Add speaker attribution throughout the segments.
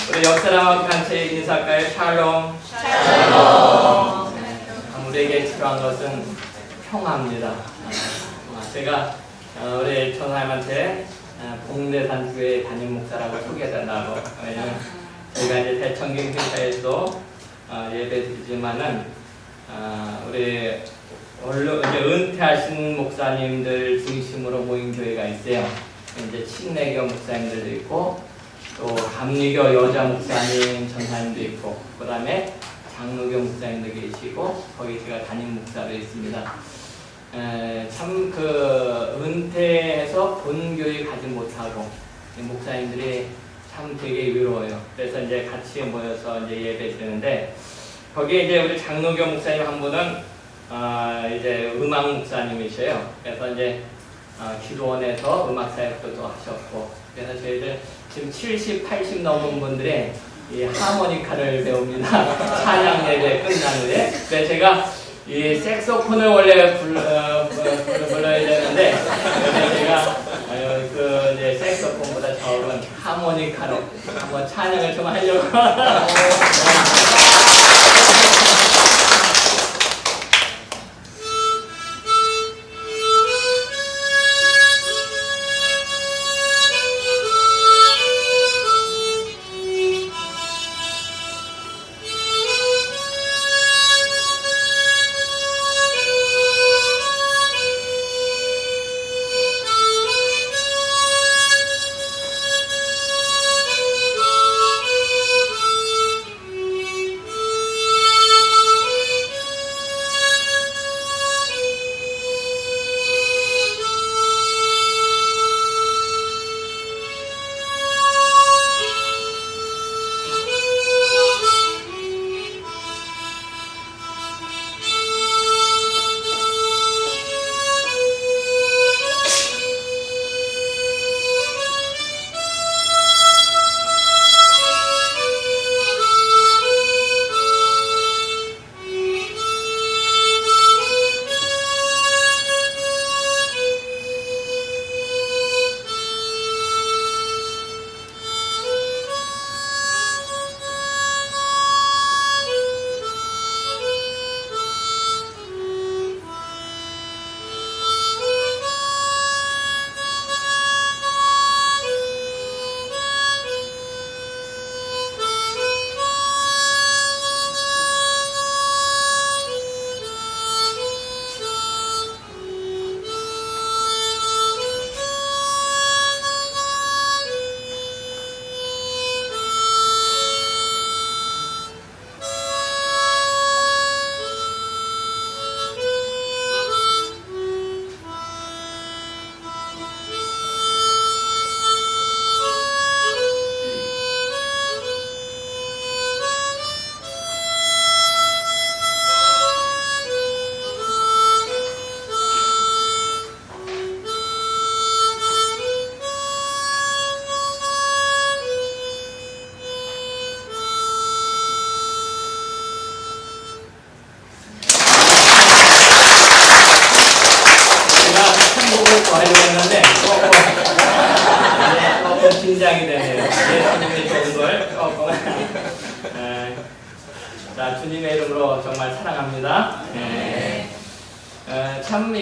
Speaker 1: 우리 옆사람 단체 인사할까요? 샬롬. 우리에게 필요한 것은 평화입니다. 제가 우리 전사님한테 봉대산교회 담임 목사라고 소개해달라고. 왜냐면 저희가 이제 대청경 행사에서도 예배드리지만은 우리 이제 은퇴하신 목사님들 중심으로 모인 교회가 있어요. 이제 침례교 목사님들도 있고 또 감리교 여자 목사님 전사님도 있고 그 다음에 장로교 목사님도 계시고 거기 제가 담임 목사로 있습니다. 참 은퇴해서 본교회 가지 못하고 목사님들이 참 되게 외로워요. 그래서 이제 같이 모여서 이제 예배 드리는데 거기에 이제 우리 장로교 목사님 한 분은 이제 음악 목사님이셔요. 그래서 이제 기도원에서 음악 사역도 또 하셨고 그래서 저희들 지금 70, 80 넘은 분들의 이 하모니카를 배웁니다. 찬양 예배 끝난 후에. 그래서 제가 이 색소폰을 원래 불러야 되는데 제가 이제 색소폰보다 적은 하모니카로 한번 찬양을 좀 하려고. 긴장이 되네요. 예수님이 좋은 걸 조금. 자, 주님의 이름으로 정말 사랑합니다. 참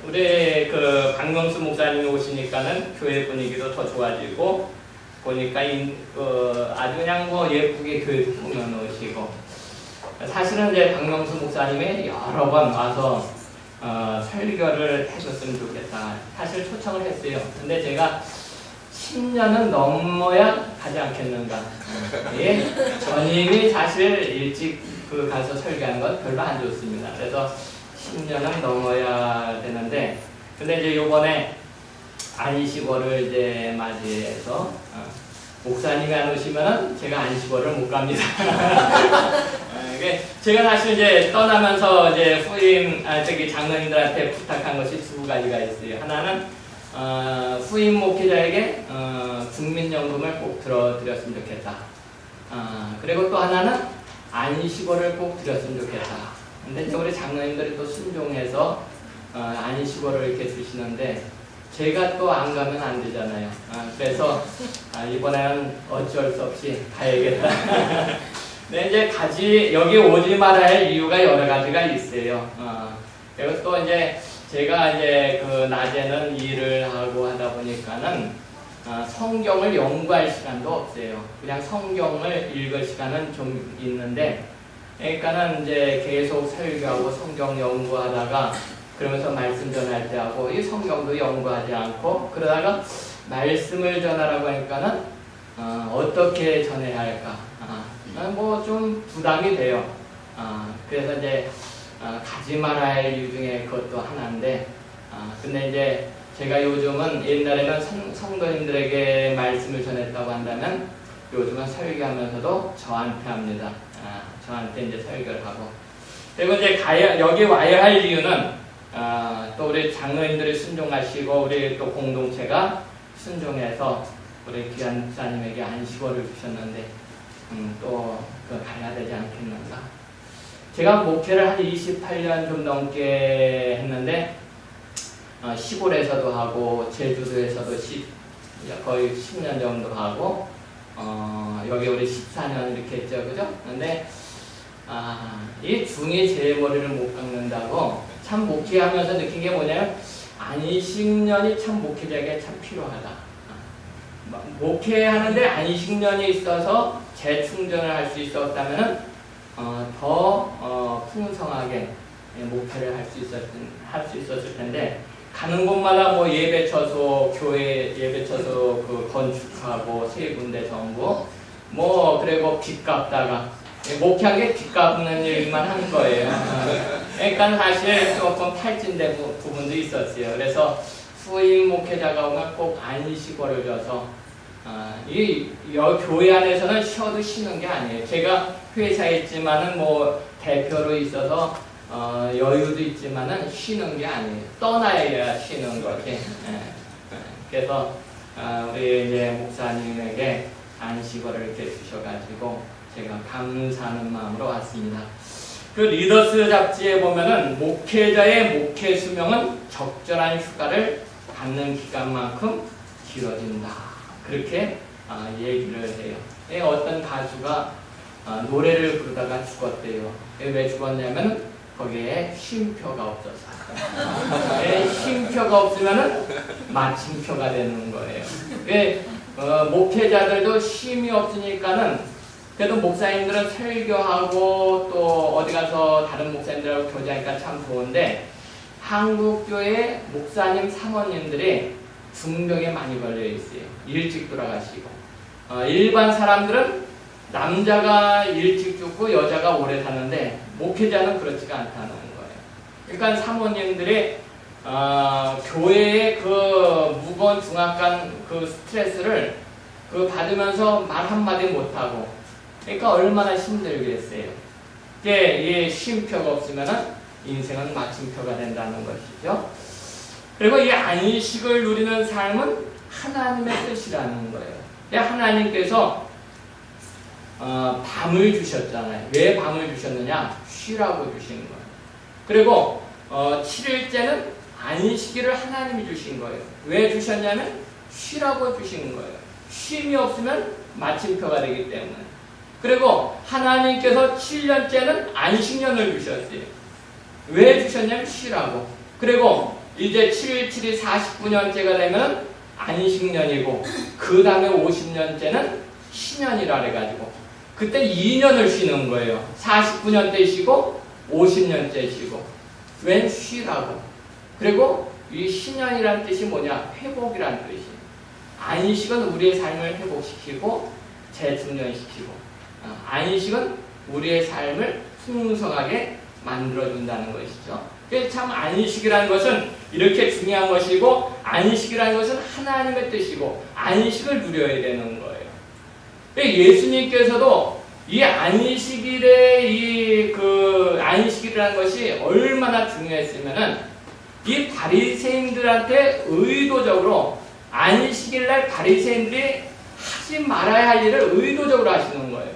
Speaker 1: 우리 박명수 목사님이 오시니까는 교회 분위기도 더 좋아지고 보니까 아주 그냥 예쁘게 교회 꾸며 놓으시고 사실은 이제 박명수 목사님이 여러 번 와서 설교를 해줬으면 좋겠다. 사실 초청을 했어요. 근데 제가 10년은 넘어야 가지 않겠는가. 예? 전임이 사실 일찍 가서 설교하는 건 별로 안 좋습니다. 그래서 10년은 넘어야 되는데, 근데 이제 요번에 안식월을 이제 맞이해서, 목사님이 안 오시면은 제가 안식월을 못 갑니다. 제가 사실 이제 떠나면서 이제 장로님들한테 부탁한 것이 두 가지가 있어요. 하나는 후임 목회자에게 국민연금을 꼭 들어드렸으면 좋겠다. 그리고 또 하나는 안식월을 꼭 드렸으면 좋겠다. 근데 우리 장로님들이 또 순종해서 안식월을 이렇게 주시는데 제가 또 안 가면 안 되잖아요. 그래서 이번에는 어쩔 수 없이 가야겠다. 네, 이제 여기 오지 말아야 할 이유가 여러 가지가 있어요. 그리고 또 이제 제가 이제 그 낮에는 일을 하고 하다 보니까는 성경을 연구할 시간도 없어요. 그냥 성경을 읽을 시간은 좀 있는데, 그러니까는 이제 계속 설교하고 성경 연구하다가 그러면서 말씀 전할 때 하고 이 성경도 연구하지 않고 그러다가 말씀을 전하라고 하니까는 어떻게 전해야 할까? 뭐 좀 부담이 돼요. 그래서 이제 가지 말아야 할 이유 중에 그것도 하나인데, 근데 이제 제가 요즘은 옛날에는 성도님들에게 말씀을 전했다고 한다면 요즘은 설교하면서도 저한테 합니다. 저한테 이제 설교를 하고. 그리고 이제 여기 와야 할 이유는 또 우리 장로님들이 순종하시고 우리 또 공동체가 순종해서 우리 귀한 목사님에게 안식월을 주셨는데 또 가야 되지 않겠는가. 제가 목회를 한 28년 좀 넘게 했는데 시골에서도 하고 제주도에서도 거의 10년 정도 하고 여기 우리 14년 이렇게 했죠, 그죠? 근데 이 중이 제 머리를 못 깎는다고 참 목회하면서 느낀 게 뭐냐면 안식년이 참 목회자에게 참 필요하다. 목회하는데 안식년이 있어서 재충전을 할 수 있었다면은 더 풍성하게 목회를 할 수 있었을 텐데, 가는 곳마다 뭐 예배처소, 교회 예배처소 그 건축하고 3군데 정부, 뭐 그리고 빚 갚다가 목회한 게 빚 갚는 일만 한 거예요. 그러니까 사실 조금 탈진된 부분도 있었어요. 그래서 후임 목회자가 오면 꼭 안식월을 줘서 이 교회 안에서는 쉬어도 쉬는 게 아니에요. 제가 회사에 있지만은 뭐 대표로 있어서 여유도 있지만은 쉬는 게 아니에요. 떠나야 쉬는 거지. 그래서 우리 이제 목사님에게 안식월을 이렇게 주셔가지고 제가 감사하는 마음으로 왔습니다. 그 리더스 잡지에 보면은 목회자의 목회 수명은 적절한 휴가를 갖는 기간만큼 길어진다. 그렇게 얘기를 해요. 어떤 가수가 노래를 부르다가 죽었대요. 왜 죽었냐면 거기에 쉼표가 없어서. 쉼표가 없으면은 마침표가 되는 거예요. 목회자들도 쉼이 없으니까는 그래도 목사님들은 설교하고 또 어디 가서 다른 목사님들하고 교제하니까 참 좋은데, 한국교회 목사님 사모님들이 중병에 많이 걸려 있어요. 일찍 돌아가시고. 일반 사람들은 남자가 일찍 죽고 여자가 오래 사는데 목회자는 그렇지가 않다는 거예요. 그러니까 사모님들이 교회의 그 무거운 중압감 그 스트레스를 받으면서 말 한마디 못하고, 그러니까 얼마나 힘들겠어요. 이게 쉼표가 없으면 인생은 마침표가 된다는 것이죠. 그리고 이 안식을 누리는 삶은 하나님의 뜻이라는 거예요. 하나님께서 밤을 주셨잖아요. 왜 밤을 주셨느냐? 쉬라고 주신 거예요. 그리고 7일째는 안식일을 하나님이 주신 거예요. 왜 주셨냐면 쉬라고 주신 거예요. 쉼이 없으면 마침표가 되기 때문에. 그리고 하나님께서 7년째는 안식년을 주셨어요. 왜 주셨냐면 쉬라고. 그리고 이제 7일 7이 49년째가 되면 안식년이고, 그 다음에 50년째는 신년이라 그래가지고 그때 2년을 쉬는 거예요. 49년 때 쉬고 50년째 쉬고. 웬 쉬라고. 그리고 이 신년이라는 뜻이 뭐냐? 회복이라는 뜻이에요. 안식은 우리의 삶을 회복시키고 재충전시키고, 안식은 우리의 삶을 풍성하게 만들어준다는 것이죠. 참 안식이라는 것은 이렇게 중요한 것이고, 안식이라는 것은 하나님의 뜻이고, 안식을 누려야 되는 거예요. 예수님께서도 이 안식일의 안식이라는 것이 얼마나 중요했으면은 이 바리새인들한테 의도적으로 안식일날 바리새인들이 하지 말아야 할 일을 의도적으로 하시는 거예요.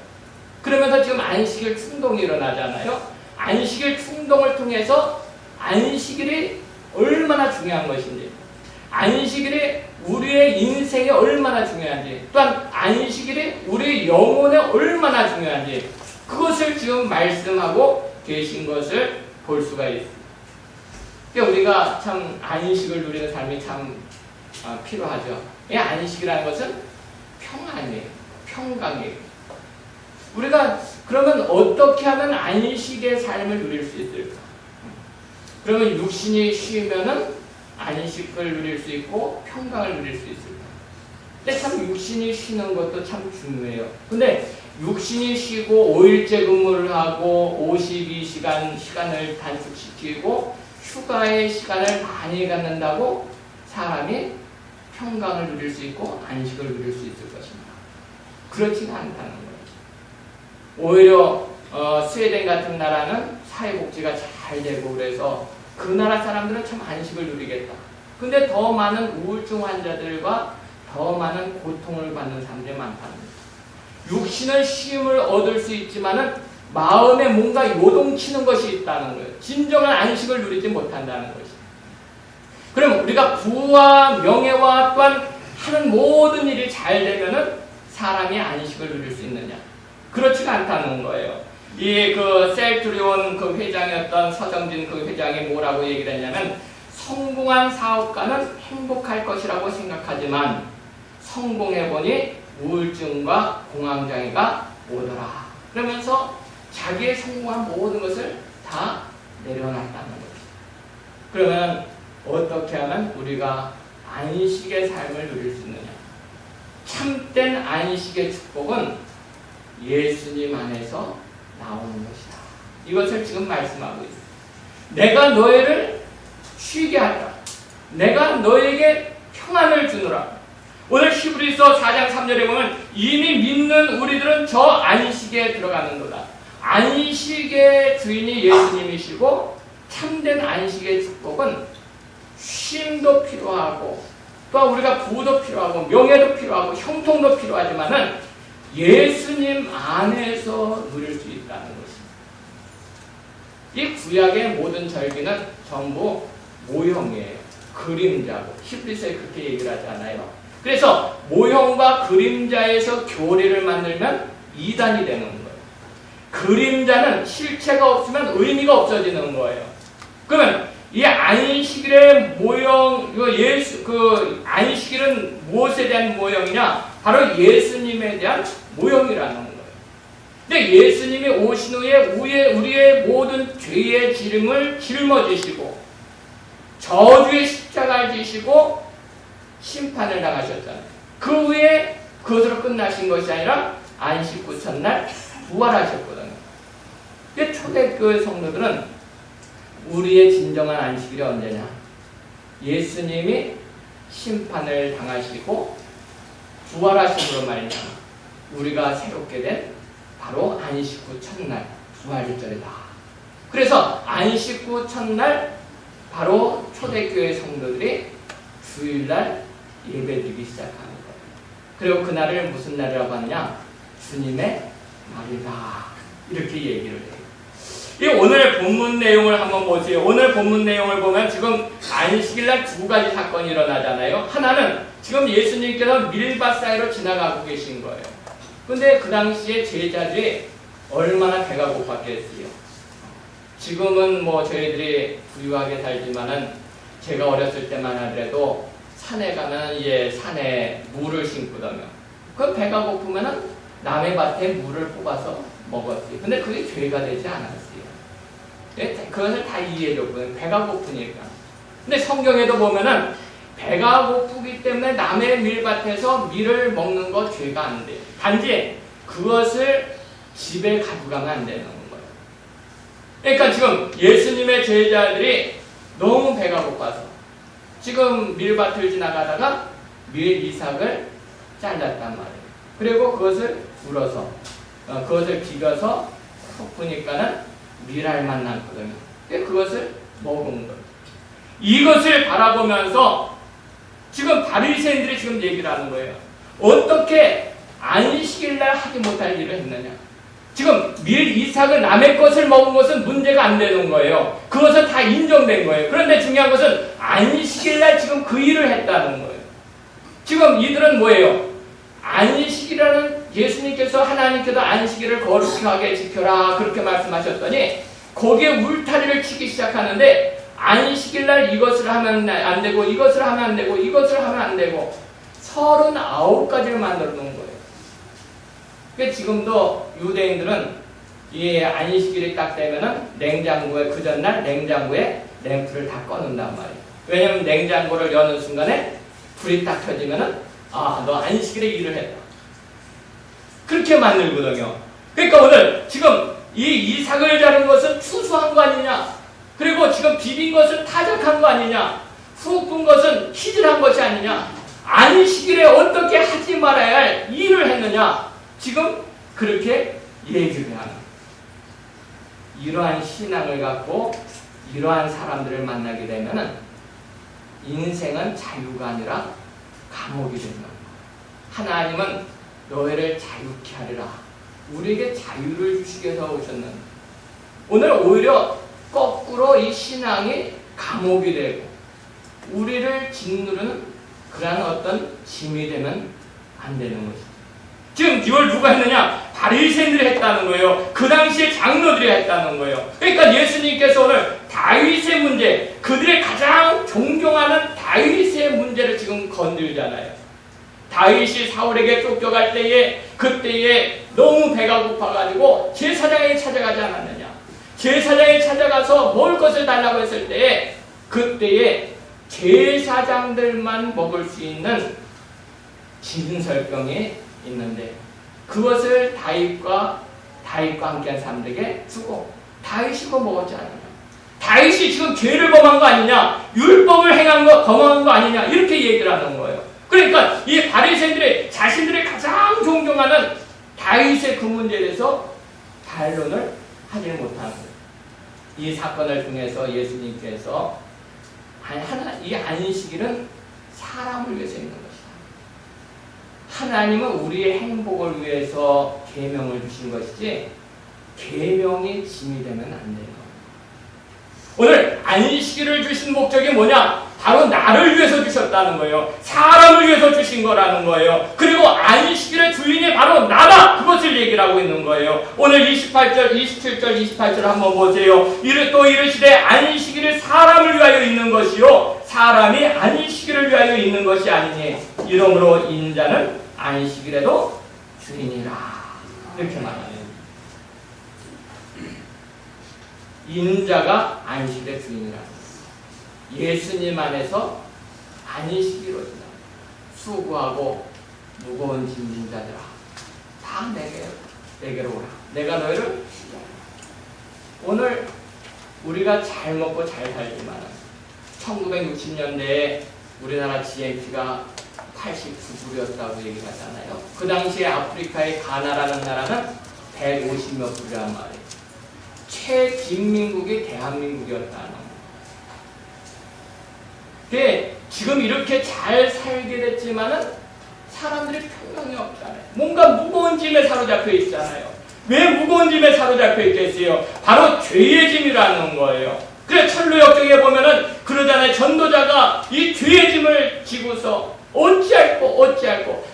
Speaker 1: 그러면서 지금 안식일 충동이 일어나잖아요. 안식일 충동을 통해서 안식일이 얼마나 중요한 것인지, 안식일이 우리의 인생에 얼마나 중요한지, 또한 안식일이 우리 영혼에 얼마나 중요한지, 그것을 지금 말씀하고 계신 것을 볼 수가 있습니다. 그러니까 우리가 참 안식을 누리는 삶이 참 필요하죠. 이 안식이라는 것은 평안이에요. 평강이에요. 우리가 그러면 어떻게 하면 안식의 삶을 누릴 수 있을까? 그러면 육신이 쉬면은 안식을 누릴 수 있고 평강을 누릴 수 있을까? 근데 참 육신이 쉬는 것도 참 중요해요. 근데 육신이 쉬고 5일째 근무를 하고 52시간 시간을 단축시키고 휴가의 시간을 많이 갖는다고 사람이 평강을 누릴 수 있고 안식을 누릴 수 있을 것입니다. 그렇지는 않다는 거예요. 오히려 스웨덴 같은 나라는 사회복지가 잘 되고 그래서 그 나라 사람들은 참 안식을 누리겠다. 근데 더 많은 우울증 환자들과 더 많은 고통을 받는 사람들이 많다는 거예요. 육신은 쉼을 얻을 수 있지만은 마음에 뭔가 요동치는 것이 있다는 거예요. 진정한 안식을 누리지 못한다는 것이. 그럼 우리가 부와 명예와 또한 하는 모든 일이 잘 되면은 사람이 안식을 누릴 수 있느냐? 그렇지가 않다는 거예요. 그 셀트리온 그 회장이었던 서정진 그 회장이 뭐라고 얘기를 했냐면, 성공한 사업가는 행복할 것이라고 생각하지만 성공해보니 우울증과 공황장애가 오더라. 그러면서 자기의 성공한 모든 것을 다 내려놨다는 거죠. 그러면 어떻게 하면 우리가 안식의 삶을 누릴 수 있느냐? 참된 안식의 축복은 예수님 안에서 나오는 것이다. 이것을 지금 말씀하고 있습니다. 내가 너희를 쉬게 하리라. 내가 너에게 평안을 주노라. 오늘 히브리서 4장 3절에 보면 이미 믿는 우리들은 저 안식에 들어가는도다. 안식의 주인이 예수님이시고 참된 안식의 축복은 쉼도 필요하고 또 우리가 부도 필요하고 명예도 필요하고 형통도 필요하지만은 예수님 안에서 누릴 수 있다는 것입니다. 이 구약의 모든 절기는 전부 모형이에요. 그림자고. 히브리서에 그렇게 얘기를 하지 않아요. 그래서 모형과 그림자에서 교리를 만들면 이단이 되는 거예요. 그림자는 실체가 없으면 의미가 없어지는 거예요. 그러면 이 안식일의 모형, 안식일은 무엇에 대한 모형이냐? 바로 예수님에 대한 모형이라는 거예요. 근데 예수님이 오신 후에 우리의 모든 죄의 지름을 짊어지시고 저주의 십자가를 지시고 심판을 당하셨잖아요. 그 후에 그것으로 끝나신 것이 아니라 안식 후 첫날 부활하셨거든요. 근데 초대교회 성도들은 우리의 진정한 안식일이 언제냐? 예수님이 심판을 당하시고 부활하심으로 말미암아 우리가 새롭게 된 바로 안식 후 첫날 부활절이다. 그래서 안식 후 첫날 바로 초대교회 성도들이 주일날 예배드리기 시작하는 거예요. 그리고 그날을 무슨 날이라고 하느냐? 주님의 날이다. 이렇게 얘기를 해요. 이 오늘 본문 내용을 한번 보세요. 오늘 본문 내용을 보면 지금 안식일날 두 가지 사건이 일어나잖아요. 하나는 지금 예수님께서 밀밭 사이로 지나가고 계신 거예요. 근데 그 당시에 제자들이 얼마나 배가 고팠겠어요. 지금은 뭐 저희들이 부유하게 살지만은 제가 어렸을 때만 하더라도 산에 가면 산에 물을 심거든요. 그 배가 고프면은 남의 밭에 물을 뽑아서 먹었어요. 근데 그게 죄가 되지 않았어요. 그것을 다 이해해줬거든요. 배가 고프니까. 근데 성경에도 보면은 배가 고프기 때문에 남의 밀밭에서 밀을 먹는 거 죄가 안 돼요. 단지 그것을 집에 가져가면 안 되는 거예요. 그러니까 지금 예수님의 제자들이 너무 배가 고파서 지금 밀밭을 지나가다가 밀 이삭을 잘랐단 말이에요. 그리고 그것을 불어서 그것을 비벼서 섞으니까는 밀알만 났거든요. 그것을 먹은 거예요. 이것을 바라보면서 지금 바리새인들이 지금 얘기를 하는 거예요. 어떻게 안식일날 하지 못할 일을 했느냐? 지금 이삭은 남의 것을 먹은 것은 문제가 안 되는 거예요. 그것은 다 인정된 거예요. 그런데 중요한 것은 안식일날 지금 그 일을 했다는 거예요. 지금 이들은 뭐예요? 안식이라는 예수님께서 하나님께서 안식일을 거룩하게 지켜라 그렇게 말씀하셨더니 거기에 울타리를 치기 시작하는데 안식일날 이것을 하면 안 되고 이것을 하면 안 되고 이것을 하면 안 되고 39가지를 만들어 놓은 거예요. 그러니까 지금도 유대인들은 이 안식일이 딱 되면은 냉장고에 그 전날 냉장고에 램프를 다 꺼놓는단 말이에요. 왜냐하면 냉장고를 여는 순간에 불이 딱 켜지면은 너 안식일에 일을 했다. 그렇게 만들거든요. 그러니까 오늘 지금 이 이삭을 자른 것은 추수한 거 아니냐? 그리고 지금 비빈 것은 타작한 거 아니냐? 후 푼 것은 희질한 것이 아니냐? 안식일에 어떻게 하지 말아야 할 일을 했느냐? 지금 그렇게 얘기를 하는 이러한 신앙을 갖고 이러한 사람들을 만나게 되면은 인생은 자유가 아니라 감옥이 된다. 하나님은 너희를 자유케 하리라. 우리에게 자유를 주시기 위해서 오셨는데 오늘 오히려 거꾸로 이 신앙이 감옥이 되고 우리를 짓누르는 그러한 어떤 짐이 되면 안 되는 것입니다. 지금 이걸 누가 했느냐? 바리새인들이 했다는 거예요. 그 당시에 장로들이 했다는 거예요. 그러니까 예수님께서 오늘 다윗의 문제, 그들의 가장 존경하는 다윗의 문제를 지금 건들잖아요. 다윗이 사울에게 쫓겨갈 때에 그때에 너무 배가 고파가지고 제사장에게 찾아가지 않았느냐? 제사장에 찾아가서 먹을 것을 달라고 했을 때에 그때에 제사장들만 먹을 수 있는 진설병이 있는데 그것을 다윗과 함께한 사람들에게 주고 다윗이 그거 먹었지 않느냐? 다윗이 지금 죄를 범한 거 아니냐? 율법을 범한 거 아니냐? 이렇게 얘기를 하는 거예요. 그러니까 이 바리새인들이 자신들이 가장 존경하는 다윗의 그 문제에 대해서 반론을 하지는 못하는 거예요. 이 사건을 통해서 예수님께서 이 안식일은 사람을 위해서 있는 것이다. 하나님은 우리의 행복을 위해서 계명을 주신 것이지 계명이 짐이 되면 안 돼요. 오늘 안식일을 주신 목적이 뭐냐? 바로 나를 위해서 주셨다는 거예요. 사람을 위해서 주신 거라는 거예요. 그리고 안식일의 주인이 바로 나다. 그것을 얘기를 하고 있는 거예요. 오늘 28절, 27절, 28절 한번 보세요. 또 이르시되 안식일이 사람을 위하여 있는 것이요 사람이 안식일을 위하여 있는 것이 아니니 이러므로 인자는 안식일에도 주인이라. 이렇게 말하네요. 인자가 안식일의 주인이라. 예수님 안에서 안식이 이루어진다. 수고하고 무거운 짐진 자들아 다 내게로 오라. 내가 너희를 쉬게 하리라. 오늘 우리가 잘 먹고 잘 살지만 1960년대에 우리나라 GNP가 89불이었다고 얘기하잖아요. 그 당시에 아프리카의 가나라는 나라는 150몇 불이란 말이에요. 최빈민국이 대한민국이었다는 거예요. 지금 이렇게 잘 살게 됐지만은 사람들이 평형이 없잖아요. 뭔가 무거운 짐에 사로잡혀 있잖아요. 왜 무거운 짐에 사로잡혀 있겠어요? 바로 죄의 짐이라는 거예요. 그래 철로역정에 보면은 그러잖아요. 전도자가 이 죄의 짐을 지고서 어찌할꼬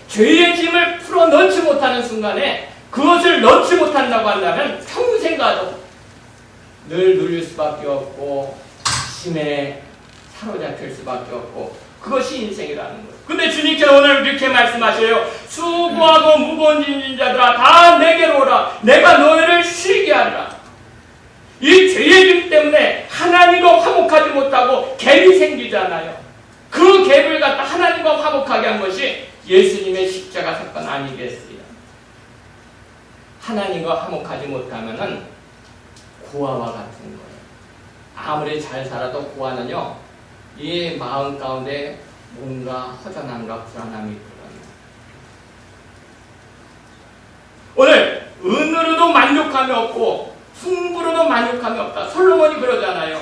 Speaker 1: 죄의 짐을 풀어 넣지 못하는 순간에 그것을 넣지 못한다고 한다면 평생 가도 늘 눌릴 수밖에 없고 심에 사로잡힐 수밖에 없고 그것이 인생이라는 거예요. 근데 주님께서 오늘 이렇게 말씀하셔요. 수고하고 무거운 짐진 자들아 다 내게로 오라. 내가 너희를 쉬게 하리라. 이 죄의 짐 때문에 하나님과 화목하지 못하고 갭이 생기잖아요. 그 갭을 갖다 하나님과 화목하게 한 것이 예수님의 십자가 사건 아니겠어요? 하나님과 화목하지 못하면은 고아와 같은 거예요. 아무리 잘 살아도 고아는요, 이 마음 가운데 뭔가 허전함과 불안함이 있거든요. 오늘 은으로도 만족함이 없고 풍부로도 만족함이 없다. 솔로몬이 그러잖아요.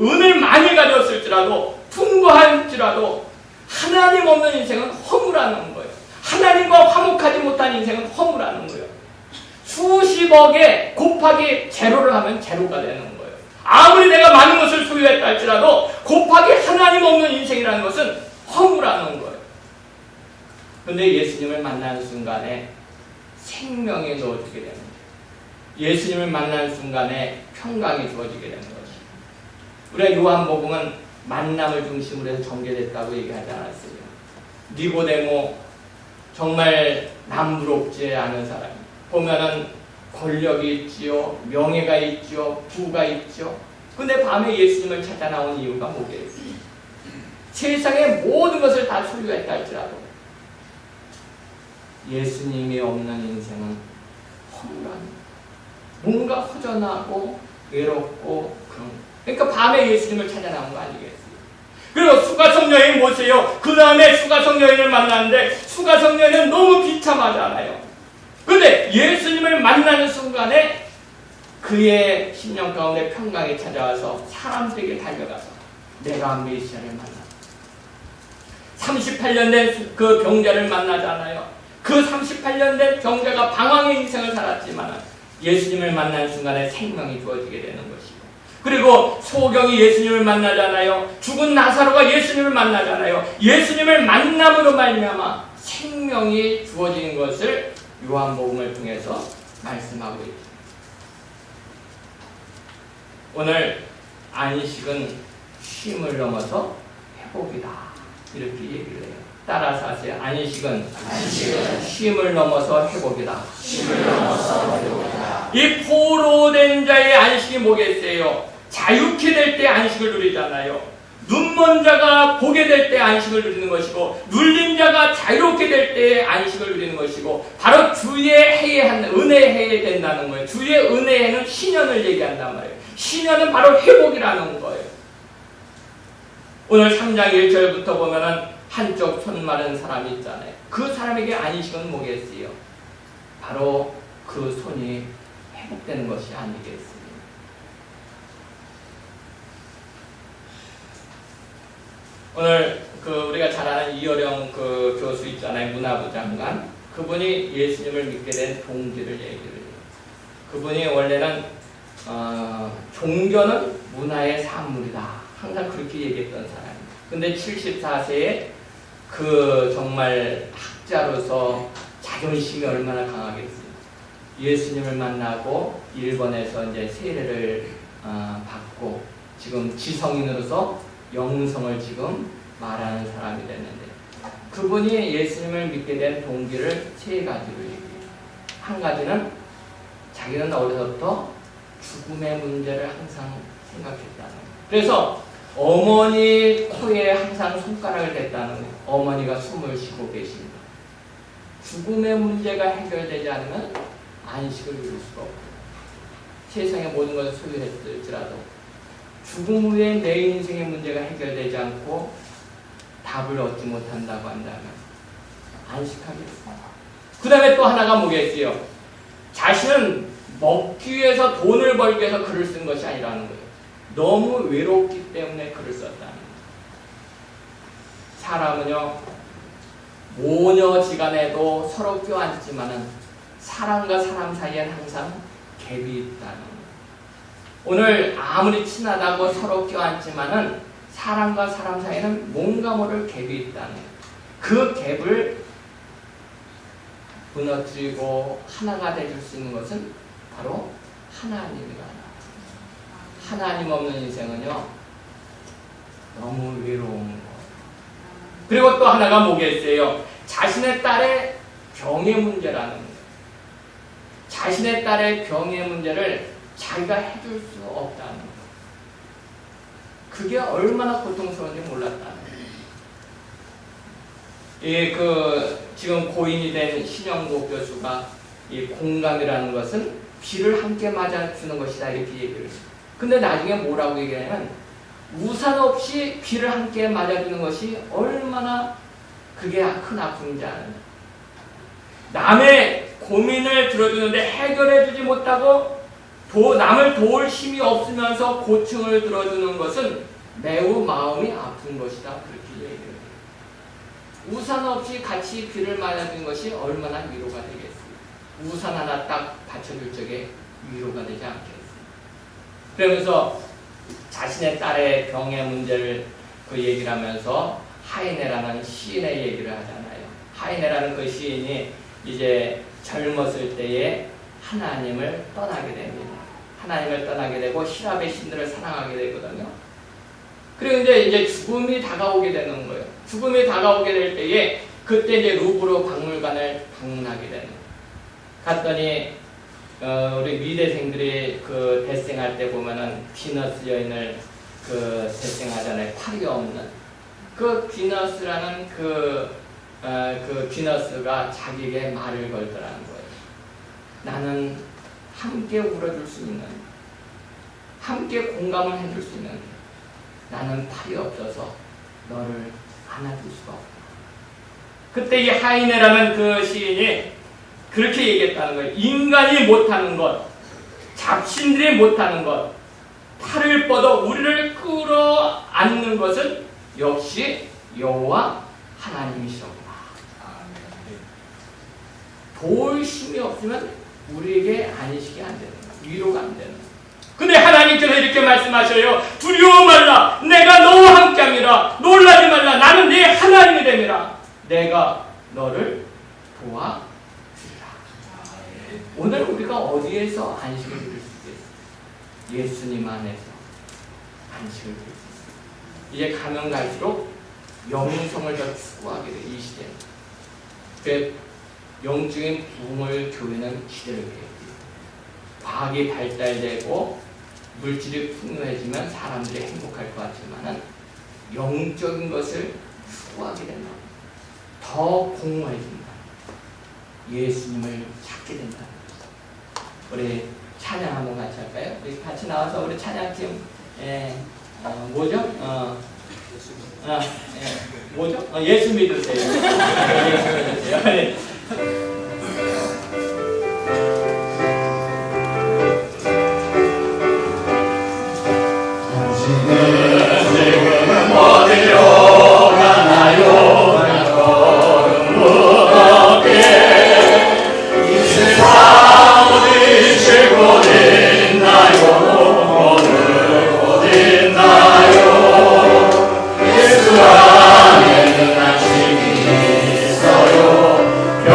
Speaker 1: 은을 많이 가졌을지라도 풍부할지라도 하나님 없는 인생은 허무라는 거예요. 하나님과 화목하지 못한 인생은 허무라는 거예요. 수십억에 곱하기 제로를 하면 제로가 되는 거예요. 아무리 내가 많은 것을 소유했다 할지라도 곱하기 하나님 없는 인생이라는 것은 허무라는 거예요. 그런데 예수님을 만나는 순간에 생명이 넣어지게 되는 거예요. 예수님을 만나는 순간에 평강이 주어지게 되는 것이죠. 우리가 요한복음은 만남을 중심으로 해서 전개됐다고 얘기하지 않았어요. 니고데모, 정말 남부럽지 않은 사람, 보면은 권력이 있지요, 명예가 있지요, 부가 있죠. 근데 밤에 예수님을 찾아 나온 이유가 뭐겠어요? 세상의 모든 것을 다 소유했다 할지라도 예수님이 없는 인생은 허무한, 뭔가 허전하고 외롭고 그런. 그러니까 밤에 예수님을 찾아 나온 거 아니겠어요? 그리고 수가성 여인 보세요. 그 다음에 수가성 여인을 만났는데 수가성 여인은 너무 비참하잖아요. 그런데 예수님을 만나는 순간에 그의 심령 가운데 평강이 찾아와서 사람들에게 달려가서 내가 메시아를 만났다. 38년 된 그 병자를 만나잖아요. 그 38년 된 병자가 방황의 인생을 살았지만 예수님을 만나는 순간에 생명이 주어지게 되는 것이고, 그리고 소경이 예수님을 만나잖아요. 죽은 나사로가 예수님을 만나잖아요. 예수님을 만남으로 말미암아 생명이 주어지는 것을 요한복음을 통해서 말씀하고 있죠. 오늘 안식은 쉼을 넘어서 회복이다, 이렇게 얘기를 해요. 따라서 하세요. 안식은 쉼을 넘어서 회복이다. 이 포로된 자의 안식이 뭐겠어요? 자유케 될 때 안식을 누리잖아요. 눈먼 자가 보게 될 때 안식을 누리는 것이고, 눌린 자가 자유롭게 될 때 안식을 누리는 것이고, 바로 주의 해에 은혜의 해에 된다는 거예요. 주의 은혜에는 신년을 얘기한단 말이에요. 신년은 바로 회복이라는 거예요. 오늘 3장 1절부터 보면은 한쪽 손 마른 사람이 있잖아요. 그 사람에게 안식은 뭐겠어요? 바로 그 손이 회복되는 것이 아니겠어요? 오늘 우리가 잘 아는 이어령 교수 있잖아요. 문화부 장관. 그분이 예수님을 믿게 된 동기를 얘기를 해요. 그분이 원래는 종교는 문화의 산물이다, 항상 그렇게 얘기했던 사람이에요. 근데 74세에 정말 학자로서 자존심이 얼마나 강하겠어요. 예수님을 만나고 일본에서 이제 세례를 받고 지금 지성인으로서 영성을 지금 말하는 사람이 됐는데, 그분이 예수님을 믿게 된 동기를 세 가지로 얘기해요. 한 가지는 자기는 어려서부터 죽음의 문제를 항상 생각했다는 거예요. 그래서 어머니 코에 항상 손가락을 댔다는 거예요. 어머니가 숨을 쉬고 계십니다. 죽음의 문제가 해결되지 않으면 안식을 누릴 수가 없고, 세상의 모든 것을 소유했을지라도 죽음 후에 내 인생의 문제가 해결되지 않고 답을 얻지 못한다고 한다면 안식하겠습니다. 그 다음에 또 하나가 뭐겠어요? 자신은 먹기 위해서, 돈을 벌기 위해서 글을 쓴 것이 아니라는 거예요. 너무 외롭기 때문에 글을 썼다는 거예요. 사람은요, 모녀지간에도 서로 껴안지만은 사람과 사람 사이엔 항상 갭이 있다는 거예요. 오늘 아무리 친하다고 서로 껴안지만은 사람과 사람 사이에는 뭔가 모를 갭이 있다는 거예요. 그 갭을 무너뜨리고 하나가 되줄 수 있는 것은 바로 하나님이다. 하나님 없는 인생은요, 너무 외로운 거예요. 그리고 또 하나가 뭐겠어요? 자신의 딸의 병의 문제라는 거예요. 자신의 딸의 병의 문제를 자기가 해줄 수 없다는 거예요. 그게 얼마나 고통스러운지 몰랐다는 거예요. 지금 고인이 된 신영국 교수가 이 공감이라는 것은 비를 함께 맞아주는 것이다, 이렇게 얘기를 해요. 근데 나중에 뭐라고 얘기하냐면, 우산 없이 비를 함께 맞아주는 것이 얼마나 그게 큰 아픔인지 아는, 남의 고민을 들어주는데 해결해주지 못하고 남을 도울 힘이 없으면서 고충을 들어주는 것은 매우 마음이 아픈 것이다, 그렇게 얘기를 해요. 우산 없이 같이 비를 맞아주는 것이 얼마나 위로가 되겠어요. 우산 하나 딱 받쳐줄 적에 위로가 되지 않겠어요. 그러면서 자신의 딸의 병의 문제를 그 얘기를 하면서 하이네라는 시인의 얘기를 하잖아요. 하이네라는 그 시인이 이제 젊었을 때에 하나님을 떠나게 됩니다. 하나님을 떠나게 되고 히랍의 신들을 사랑하게 되거든요. 그런데 이제 죽음이 다가오게 되는 거예요. 죽음이 다가오게 될 때에 그때 이제 루브르 박물관을 방문하게 되는 거예요. 갔더니 우리 미대생들이 그 대생할 때 보면은 비너스 여인을 그 대생하잖아요. 팔이 없는 그 비너스라는 그 비너스가 자기에게 말을 걸더라는 거예요. 나는 함께 울어줄 수 있는, 함께 공감을 해줄 수 있는, 나는 팔이 없어서 너를 안아줄 수가 없다. 그때 이 하이네라는 그 시인이 그렇게 얘기했다는 거예요. 인간이 못하는 것, 잡신들이 못하는 것, 팔을 뻗어 우리를 끌어안는 것은 역시 여호와 하나님이시로구나. 도울 힘이 없으면 우리에게 안식이 안 되는 거예요. 위로가 안 되는 거예요. 근데 하나님께서 이렇게 말씀하셔요. 두려워 말라. 내가 너와 함께함이라. 놀라지 말라. 나는 네 하나님이 됨이라. 내가 너를 도와주리라. 오늘 우리가 어디에서 안식을 누릴 수 있겠어요? 예수님 안에서 안식을 누릴 수 있어요. 이제 가면 갈수록 영성을 더 추구하게 돼요. 이 시대는. 그 영적인 부흥을 교회는 기대를 해요. 과학이 발달되고 물질이 풍요해지면 사람들이 행복할 것 같지만은 영적인 것을 추구하게 된다. 더 공허해진다. 예수님을 찾게 된다. 우리 찬양 한번 같이 할까요? 우리 같이 나와서 우리 찬양팀 뭐죠? 뭐죠? 예수 믿으세요. 예수 믿으세요.
Speaker 2: 어디로 가나요? 걸음 무겁게 이 세상 어디 곧 있나요? 오늘 곧 있나요? 예수 안에는 안식이 있어요.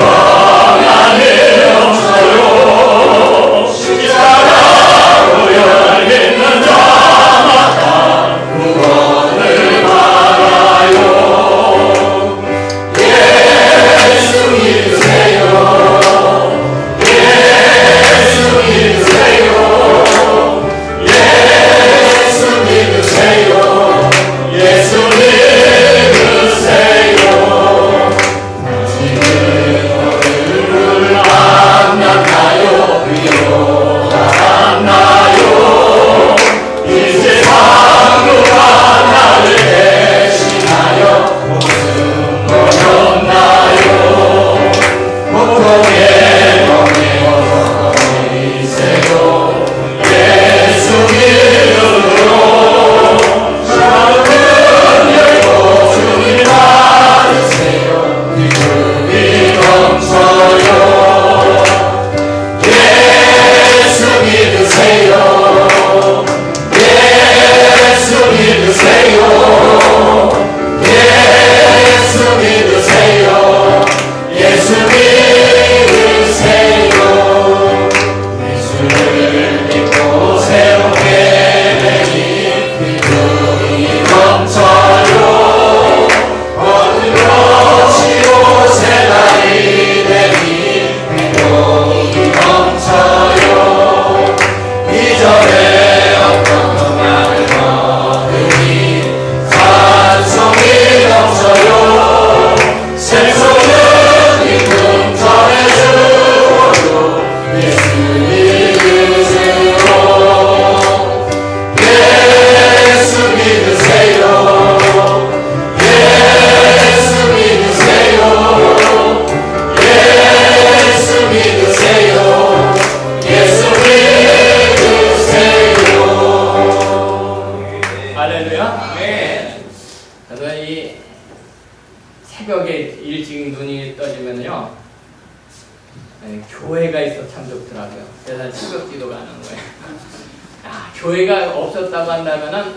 Speaker 1: 교회가 있어 참 좋더라고요. 그래서 새벽 기도가 하는 거예요. 교회가 없었다고 한다면은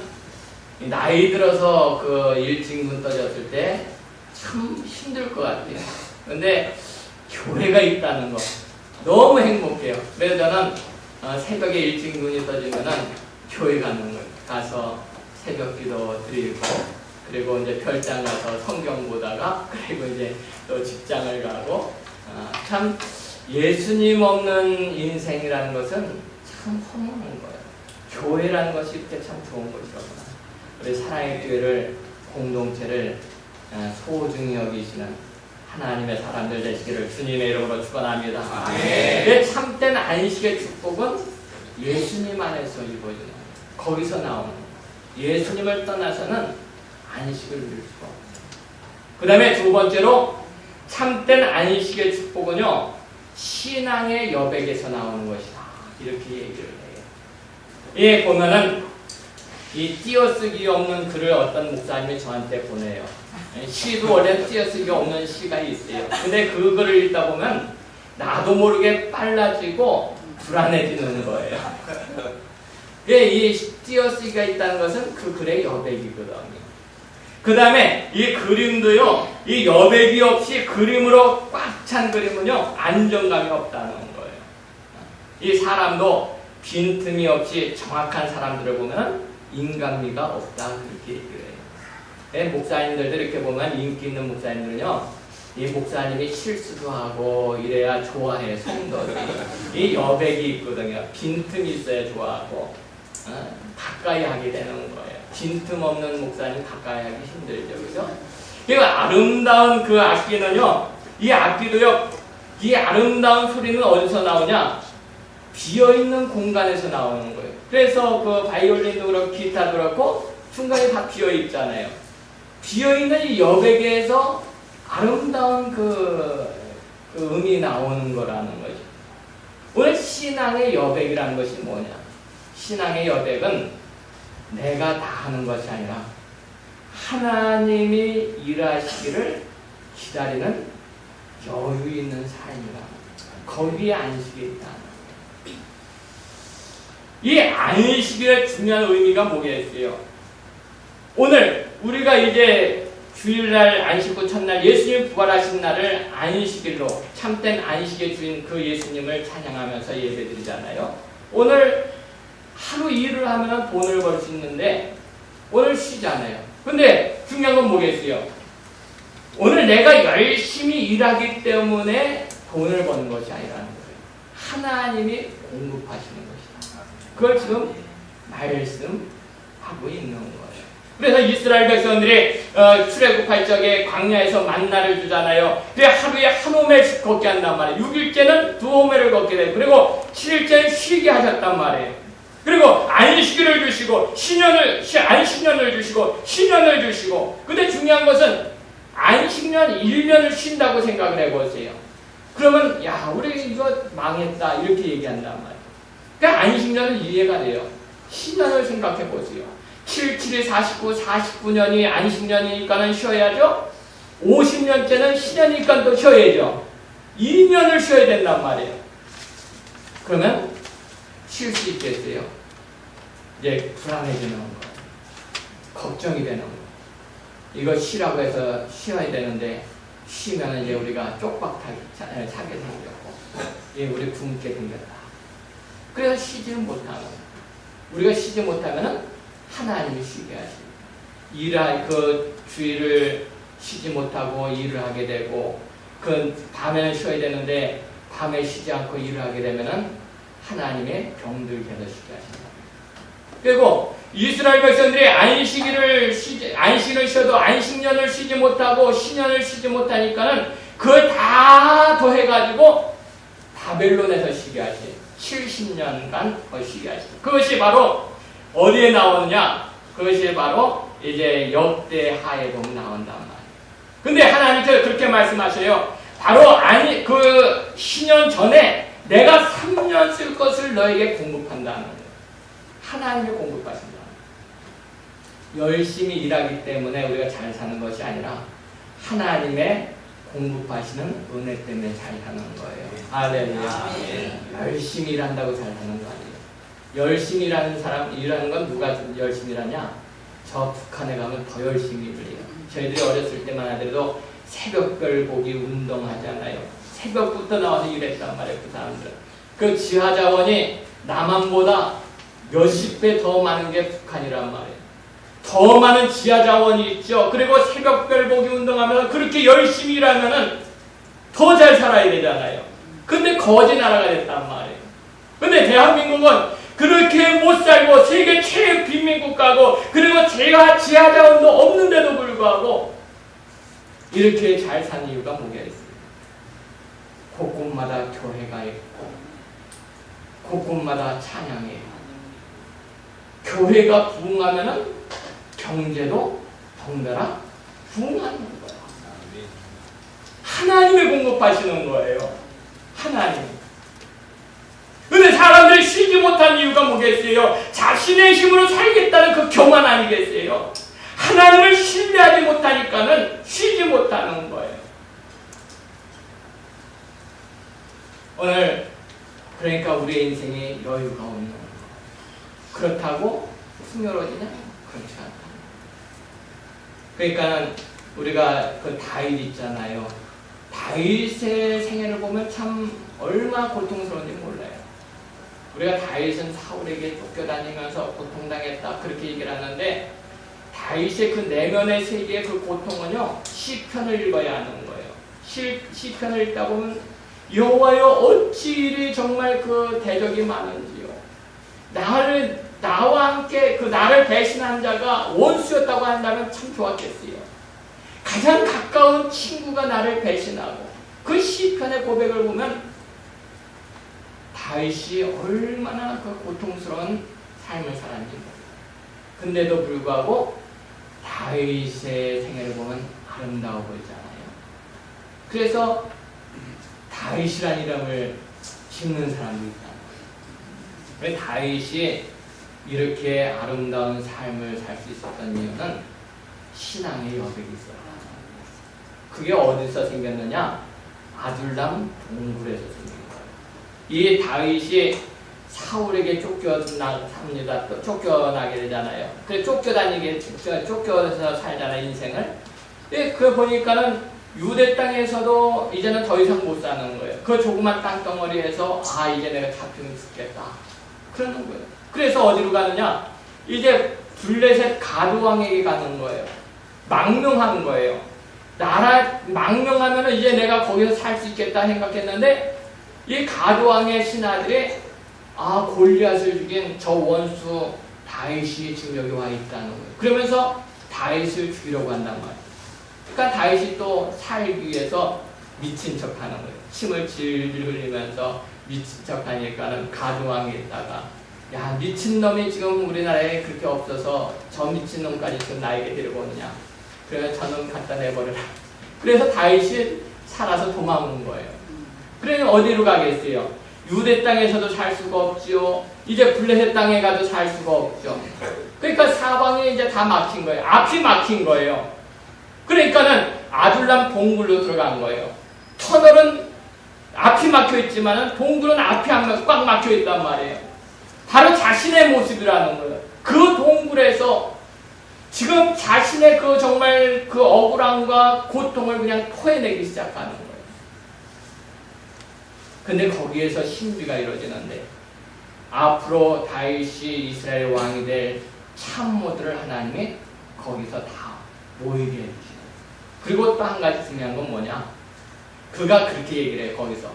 Speaker 1: 나이 들어서 그 일찍 눈 떠졌을 때 참 힘들 것 같아요. 근데 교회가 있다는 거 너무 행복해요. 그래서 저는 새벽에 일찍 눈이 떠지면은 교회 가는 거예요. 가서 새벽 기도 드리고, 그리고 이제 별장 가서 성경 보다가, 그리고 이제 또 직장을 가고, 참 예수님 없는 인생이라는 것은 참 허무한 거예요. 교회라는 것이 이렇게 참 좋은 것이로구나. 우리 사랑의 교회를, 공동체를 소중히 여기시는 하나님의 사람들 되시기를 주님의 이름으로 축원합니다. 내 참된 안식의 축복은 예수님 안에서 이루어지는 거예요. 거기서 나오는 거예요. 예수님을 떠나서는 안식을 누릴 수가 없어요. 그 다음에 두 번째로 참된 안식의 축복은요, 신앙의 여백에서 나오는 것이다. 이렇게 얘기를 해요. 예, 보면은 이 띄어쓰기 없는 글을 어떤 목사님이 저한테 보내요. 시도 원래 띄어쓰기 없는 시가 있어요. 근데 그 글을 읽다 보면 나도 모르게 빨라지고 불안해지는 거예요. 이 띄어쓰기가 있다는 것은 그 글의 여백이거든요. 그 다음에 이 그림도요, 이 여백이 없이 그림으로 꽉 찬 그림은요, 안정감이 없다는 거예요. 이 사람도 빈틈이 없이 정확한 사람들을 보면 인간미가 없다, 그렇게 얘기를 해요. 목사님들도 이렇게 보면 인기 있는 목사님들은요, 이 목사님이 실수도 하고 이래야 좋아해, 성도들이. 이 여백이 있거든요. 빈틈이 있어야 좋아하고, 가까이 하게 되는 거예요. 빈틈 없는 목사님 가까이 하기 힘들죠, 그죠? 그리고 아름다운 그 악기는요, 이 악기도요, 이 아름다운 소리는 어디서 나오냐? 비어있는 공간에서 나오는 거예요. 그래서 그 바이올린도 그렇고 기타도 그렇고 중간에 다 비어있잖아요. 비어있는 이 여백에서 아름다운 그 음이 나오는 거라는 거죠. 오늘 신앙의 여백이라는 것이 뭐냐? 신앙의 여백은 내가 다 하는 것이 아니라 하나님이 일하시기를 기다리는 여유 있는 삶이라. 거기에 안식이 있다. 이 안식일의 중요한 의미가 뭐겠어요? 오늘 우리가 이제 주일날 안식구 첫날 예수님 부활하신 날을 안식일로, 참된 안식의 주인 그 예수님을 찬양하면서 예배드리잖아요. 오늘 하루 일을 하면 돈을 벌 수 있는데 오늘 쉬잖아요. 근데 중요한 건 뭐겠어요? 오늘 내가 열심히 일하기 때문에 돈을 버는 것이 아니라는 거예요. 하나님이 공급하시는 것이다. 그걸 지금 말씀하고 있는 거예요. 그래서 이스라엘 백성들이 출애굽 할 적에 광야에서 만나를 주잖아요. 그래 하루에 한 호멜씩 걷게 한단 말이에요. 6일째는 2호멜을 걷게 되고, 그리고 7일째는 쉬게 하셨단 말이에요. 그리고 안식일을 주시고 안식년을 주시고 신년을 주시고. 근데 중요한 것은 안식년 1년을 쉰다고 생각을 해보세요. 그러면 야, 우리 이거 망했다 이렇게 얘기한단 말이에요. 그러니까 안식년은 이해가 돼요. 신년을 생각해 보세요. 7, 7이 49, 49년이 안식년이니까는 쉬어야죠. 50년째는 신년이니까 또 쉬어야죠. 2년을 쉬어야 된단 말이에요. 그러면 쉴 수 있겠어요? 이제 불안해지는 거예요. 걱정이 되는 거예요. 이거 쉬라고 해서 쉬어야 되는데 쉬면 이제 우리가 쪽박하게 차게 생겼고, 우리 굶게 생겼다. 그래서 쉬지는 못하는 거예요. 우리가 쉬지 못하면은 하나님이 쉬게 하십니다. 그 주일을 쉬지 못하고 일을 하게 되고, 그 밤에는 쉬어야 되는데 밤에 쉬지 않고 일을 하게 되면은 하나님의 병들게 쉬게 하신다. 그리고 이스라엘 백성들이 안식일을 쉬어도 안식년을 쉬지 못하고 신년을 쉬지 못하니까는 그걸 다 더해가지고 바벨론에서 쉬게 하시. 70년간 더 쉬게 하시. 그것이 바로 어디에 나오느냐? 그것이 바로 이제 역대하에 보면 나온단 말이에요. 근데 하나님께서 그렇게 말씀하셔요. 바로 그 신년 전에 내가 3년 쓸 것을 너에게 공급한다는 거예요. 하나님이 공급하신다. 열심히 일하기 때문에 우리가 잘 사는 것이 아니라 하나님의 공급하시는 은혜 때문에 잘 사는 거예요. 할렐루야. 열심히 일한다고 잘 사는 거 아니에요. 열심히 일하는 사람, 일하는 건 누가 열심히 일하냐? 저 북한에 가면 더 열심히 일해요. 저희들이 어렸을 때만 하더라도 새벽별 보기 운동하잖아요. 새벽부터 나와서 일했단 말이에요. 그 사람들은. 그 지하자원이 남한보다 몇십 배 더 많은 게 북한이란 말이에요. 더 많은 지하자원이 있죠. 그리고 새벽별 보기 운동하면 그렇게 열심히 일하면은 더 잘 살아야 되잖아요. 근데 거지 나라가 됐단 말이에요. 근데 대한민국은 그렇게 못 살고 세계 최애 빈민국가고 그리고 지하자원도 없는데도 불구하고 이렇게 잘 사는 이유가 뭐가 있어요? 곳곳마다 교회가 있고 곳곳마다 찬양이 있고 교회가 부흥하면은 경제도 덩달아 부흥하는 거예요. 하나님이 공급하시는 거예요. 하나님. 근데 사람들이 쉬지 못한 이유가 뭐겠어요? 자신의 힘으로 살겠다는 그 교만 아니겠어요? 하나님을 신뢰하지 못하니까는 쉬지 못하는 거예요. 오늘 그러니까 우리의 인생에 여유가 없는 거예요. 그렇다고 풍요로워지냐? 그렇지 않다. 그러니까 우리가 그 다윗 있잖아요. 다윗의 생애를 보면 참 얼마나 고통스러운지 몰라요. 우리가 다윗은 사울에게 쫓겨다니면서 고통당했다 그렇게 얘기를 하는데 다윗의 그 내면의 세계의 그 고통은요 시편을 읽어야 하는 거예요. 시편을 읽다 보면 여호와여 어찌 이리 정말 그 대적이 많은지요. 나와 함께 그 나를 배신한 자가 원수였다고 한다면 참 좋았겠어요. 가장 가까운 친구가 나를 배신하고 그 시편의 고백을 보면 다윗이 얼마나 그 고통스러운 삶을 살았는지 모릅니다. 근데도 불구하고 다윗의 생애를 보면 아름다워 보이잖아요. 그래서 다윗이라는 이름을 짓는 사람도 있다. 왜 다윗이 이렇게 아름다운 삶을 살 수 있었던 이유는 신앙의 여백이 있었다. 그게 어디서 생겼느냐? 아둘람 동굴에서 생긴 거예요. 이 다윗이 사울에게 쫓겨납니다. 또 쫓겨나게 되잖아요. 그래 쫓겨서 살잖아요, 인생을. 그 보니까는 유대 땅에서도 이제는 더 이상 못 사는 거예요. 그 조그만 땅덩어리에서 이제 내가 잡히면 죽겠다. 그러는 거예요. 그래서 어디로 가느냐? 이제 블레셋 가드왕에게 가는 거예요. 망명한 거예요. 망명하면은 이제 내가 거기서 살 수 있겠다 생각했는데 이 가드왕의 신하들이 골리앗을 죽인 저 원수 다윗이 지금 여기 와 있다는 거예요. 그러면서 다윗을 죽이려고 한단 말이에요. 그러니까 다윗이 또 살기 위해서 미친 척하는 거예요. 침을 질질 흘리면서 미친 척하니까는 가드왕에다가 야 미친놈이 지금 우리나라에 그렇게 없어서 저 미친놈까지 지금 나에게 데리고 오느냐. 그래서 저놈 갖다 내버려라. 그래서 다윗이 살아서 도망온 거예요. 그러면 어디로 가겠어요? 유대 땅에서도 살 수가 없지요. 이제 블레셋 땅에 가도 살 수가 없죠. 그러니까 사방에 이제 다 막힌 거예요. 앞이 막힌 거예요. 그러니까는 아둘람 동굴로 들어간 거예요. 터널은 앞이 막혀 있지만은 동굴은 앞이 꽉 막혀 있단 말이에요. 바로 자신의 모습이라는 거예요. 그 동굴에서 지금 자신의 그 정말 그 억울함과 고통을 그냥 토해내기 시작하는 거예요. 근데 거기에서 신비가 이루어지는데 앞으로 다윗이 이스라엘 왕이 될 참모들을 하나님이 거기서 다 모이게 해주시고 그리고 또 한 가지 중요한 건 뭐냐? 그가 그렇게 얘기를 해요. 거기서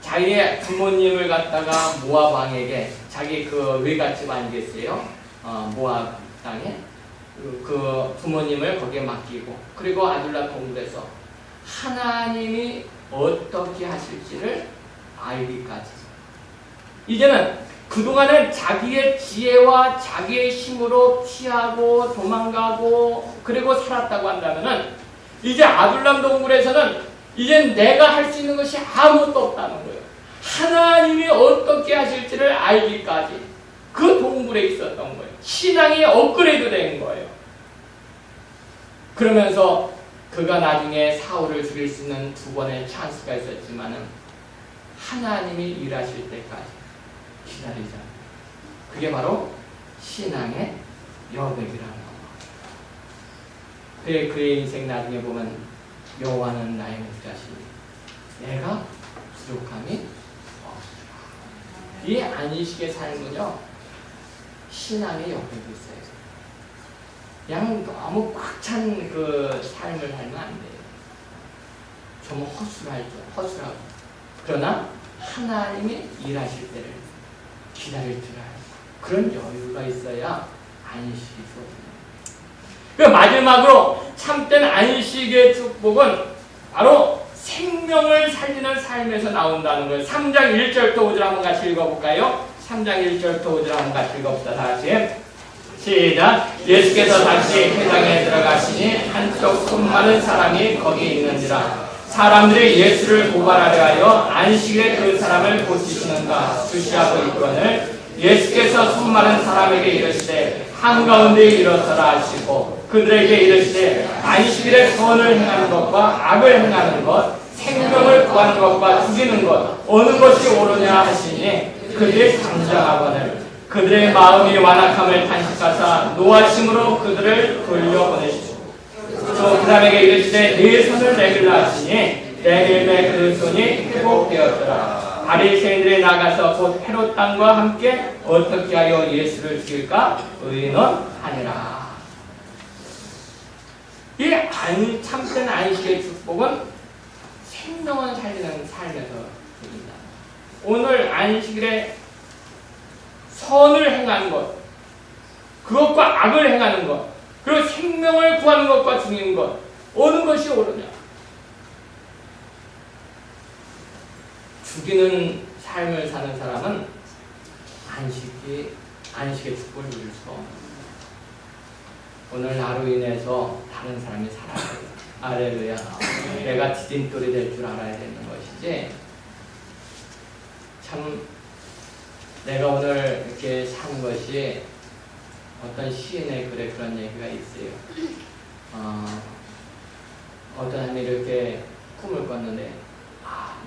Speaker 1: 자기의 부모님을 갖다가 모압 왕에게 자기 그 외갓집 아니겠어요? 모압 땅에 그 부모님을 거기에 맡기고 그리고 아둘람 동굴에서 하나님이 어떻게 하실지를 알기까지 이제는 그동안은 자기의 지혜와 자기의 힘으로 피하고 도망가고 그리고 살았다고 한다면은 이제 아둘람 동굴에서는 이제 내가 할 수 있는 것이 아무것도 없다는 거예요. 하나님이 어떻게 하실지를 알기까지 그 동굴에 있었던 거예요. 신앙이 업그레이드 된 거예요. 그러면서 그가 나중에 사울을 죽일 수 있는 두 번의 찬스가 있었지만은 하나님이 일하실 때까지 기다리자. 그게 바로 신앙의 여백이라는 거예요. 그의 인생 나중에 보면 여호와는 나의 목자시니 내가 부족함이 없으라. 이 안식의 삶은요, 신앙의 여백이 있어요. 그냥 너무 꽉 찬 그 삶을 살면 안 돼요. 좀 허술하고. 그러나 하나님이 일하실 때를 기다릴 줄 알고 그런 여유가 있어야 안식이 있거든요. 그 마지막으로 참된 안식의 축복은 바로 생명을 살리는 삶에서 나온다는 거예요. 3장 1절부터 5절 한번 같이 읽어볼까요? 3장 1절부터 5절 한번 같이 읽어봅시다. 다같이 시작. 예수께서 다시 회당에 들어가시니 한쪽 손 많은 사람이 거기 있는지라. 사람들이 예수를 고발하려 하여 안식일에 그 사람을 고치시는가 주시하고 있거늘 예수께서 손 많은 사람에게 이르시되 한가운데 일어서라 하시고 그들에게 이르시되 안식일에 선을 행하는 것과 악을 행하는 것 생명을 구하는 것과 죽이는 것 어느 것이 옳으냐 하시니 그들이 상정하거늘 그들의 마음이 완악함을 탄식하사 노하심으로 그들을 돌려보내시고 또 그 사람에게 이르시되 네 손을 내밀라 하시니 내밀매 그 손이 회복되었더라. 바리새인들이 나가서 곧 헤롯 땅과 함께 어떻게 하여 예수를 죽일까 의논하니라. 이 참된 안식의 축복은 생명을 살리는 삶에서 드립니다. 오늘 안식일에 선을 행하는 것, 그것과 악을 행하는 것, 그리고 생명을 구하는 것과 죽이는 것, 어느 것이 옳으냐? 죽이는 삶을 사는 사람은 안식의 축복을 누릴 수가 없는 거예요. 오늘 나로 인해서 다른 사람이 살아야 돼요. 할렐루야. 내가 디딤돌이 될 줄 알아야 되는 것이지. 참 내가 오늘 이렇게 산 것이 어떤 시인의 글에 그런 얘기가 있어요. 어떤 사람이 이렇게 꿈을 꿨는데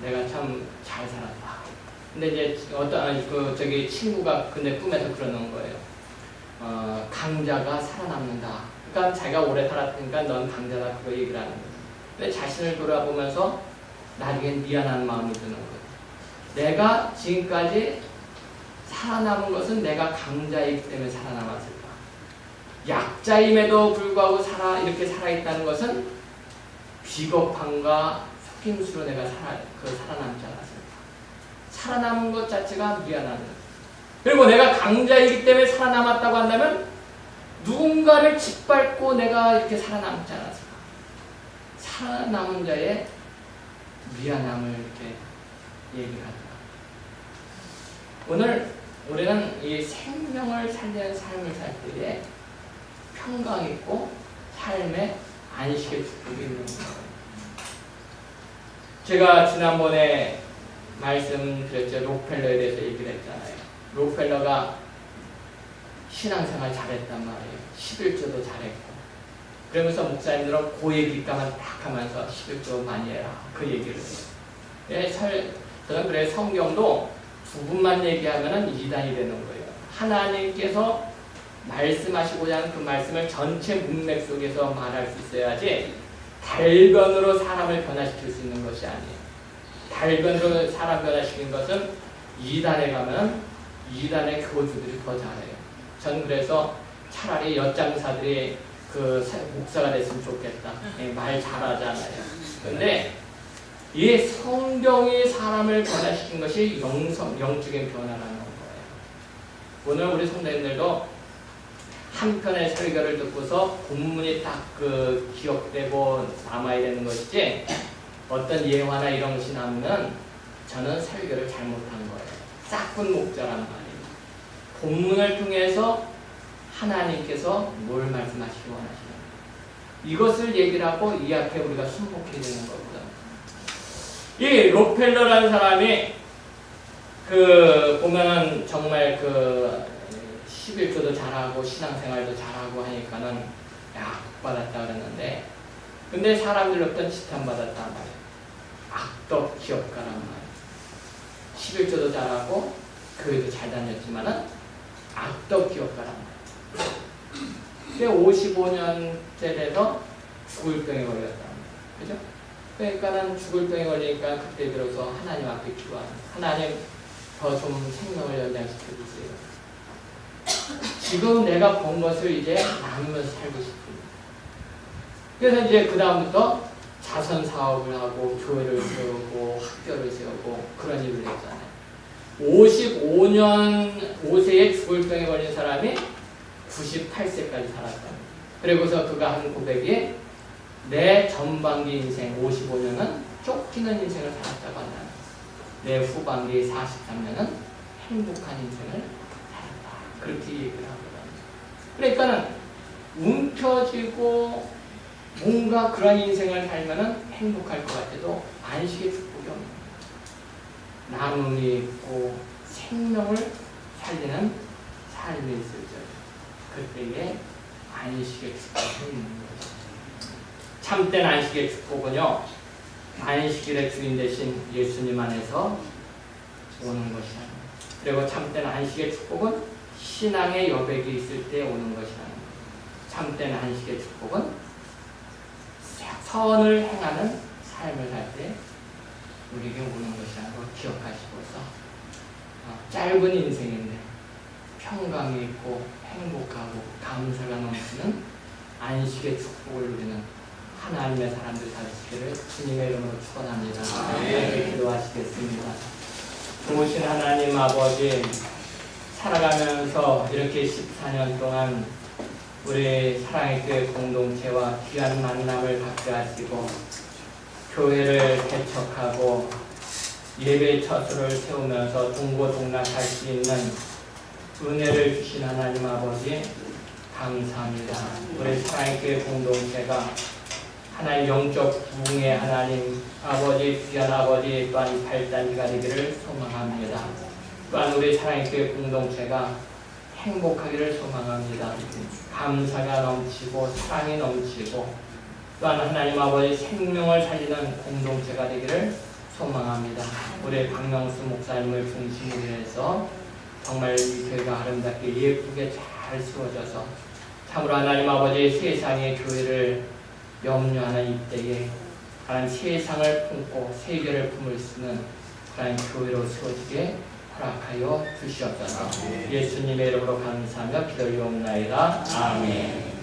Speaker 1: 내가 참 잘 살았다. 근데 이제 어떤 친구가 근데 꿈에서 그러는 거예요. 강자가 살아남는다. 그러니까 자기가 오래 살았으니까 넌 강자다 그거 얘기를 하는 거예요. 근데 자신을 돌아보면서 나중엔 미안한 마음이 드는 거예요. 내가 지금까지 살아남은 것은 내가 강자이기 때문에 살아남았을까? 약자임에도 불구하고 이렇게 살아있다는 것은 비겁함과 속임수로 내가 살아남지 않았을까? 살아남은 것 자체가 미안한 거예요. 그리고 내가 강자이기 때문에 살아남았다고 한다면 누군가를 짓밟고 내가 이렇게 살아남지 않았을까? 살아남은 자의 미안함을 이렇게 얘기를 하더라. 오늘 우리는 이 생명을 살리는 삶을 살 때에 평강 있고 삶의 안식의 축복이 있는 거예요. 제가 지난번에 말씀드렸죠. 록펠러에 대해서 얘기를 했잖아요. 록펠러가 신앙생활 잘했단 말이에요. 11조도 잘했고. 그러면서 목사님들은 고의 깃감을 딱 하면서 11조 많이 해라. 그 얘기를 해요. 저는 그래 성경도 두 분만 얘기하면 이단이 되는 거예요. 하나님께서 말씀하시고자 하는 그 말씀을 전체 문맥 속에서 말할 수 있어야지 달변으로 사람을 변화시킬 수 있는 것이 아니에요. 달변으로 사람 변화시키는 것은 이단에 가면 이단의 교주들이 더 잘해요. 전 그래서 차라리 엿장사들이 목사가 됐으면 좋겠다. 말 잘하잖아요. 근데 이 성경이 사람을 변화시킨 것이 영적인 변화라는 거예요. 오늘 우리 성도님들도 한 편의 설교를 듣고서 본문이 딱 기억되고 남아야 되는 것이지 어떤 예화나 이런 것이 나오면 저는 설교를 잘못한 거예요. 싹군 목자란 말이에요. 본문을 통해서 하나님께서 뭘 말씀하시기 원하시는 이것을 얘기를 하고 이 앞에 우리가 순복해야 되는 거거든. 이 록펠러라는 사람이 보면은 정말 11조도 잘하고 신앙생활도 잘하고 하니까는 약 받았다 그랬는데 근데 사람들로부터 지탄받았단 말이에요. 악덕 기업가란 말이에요. 11조도 잘하고 교회도 잘 다녔지만은 악덕 기업가란 말이에요. 55년째 돼서 죽을 병에 걸렸단 말이에요. 그죠? 그러니까는 죽을 병에 걸리니까 그때 들어서 하나님 앞에 기도하는, 하나님 더 좀 생명을 연장시켜 주세요. 지금 내가 본 것을 이제 나누면서 살고 싶습니다. 그래서 이제 그 다음부터 자선 사업을 하고 교회를 세우고 학교를 세우고 그런 일을 했잖아요. 55년 5세에 죽을 병에 걸린 사람이 98세까지 살았다. 그리고서 그가 한 고백이 내 전반기 인생 55년은 쫓기는 인생을 살았다고 한다. 내 후반기 43년은 행복한 인생을 살았다. 그렇게 얘기를 하거든요. 그러니까는 움켜쥐고 뭔가 그런 인생을 살면은 행복할 것 같아도 안식의 축복이 없는 거예요. 나눔이 있고 생명을 살리는 삶이 있을 때 그때에 안식의 축복이 있는 거죠. 참된 안식의 축복은요, 안식일의 주인 되신 예수님 안에서 오는 것이라. 그리고 참된 안식의 축복은 신앙의 여백이 있을 때 오는 것이라. 참된 안식의 축복은 선을 행하는 삶을 할 때 우리에게 오는 것이라는 걸 기억하시고서 짧은 인생인데 평강이 있고 행복하고 감사가 넘치는 안식의 축복을 누리는 하나님의 사람들 되시기를 주님의 이름으로 축원합니다. 함께 기도하시겠습니다. 좋으신 하나님 아버지, 살아가면서 이렇게 14년 동안 우리 사랑의 교회 공동체와 귀한 만남을 갖게 하시고 교회를 개척하고 예배 처소를 세우면서 동고동락할 수 있는 은혜를 주신 하나님 아버지 감사합니다. 우리 사랑의 교회 공동체가 하나님 영적 부흥의 하나님 아버지 귀한 아버지 또한 발단기가 되기를 소망합니다. 또한 우리 사랑의 교회 공동체가 행복하기를 소망합니다. 감사가 넘치고 사랑이 넘치고 또한 하나님 아버지 생명을 살리는 공동체가 되기를 소망합니다. 우리 박명수 목사님을 중심으로 해서 정말 이 교회가 아름답게 예쁘게 잘 세워져서 참으로 하나님 아버지 세상의 교회를 염려하는 이때에 하나님 세상을 품고 세계를 품을 수 있는 그런 교회로 세워지게 허락하여 주시옵소서. 예수님의 이름으로 감사하며 기도리옵나이다. 아멘.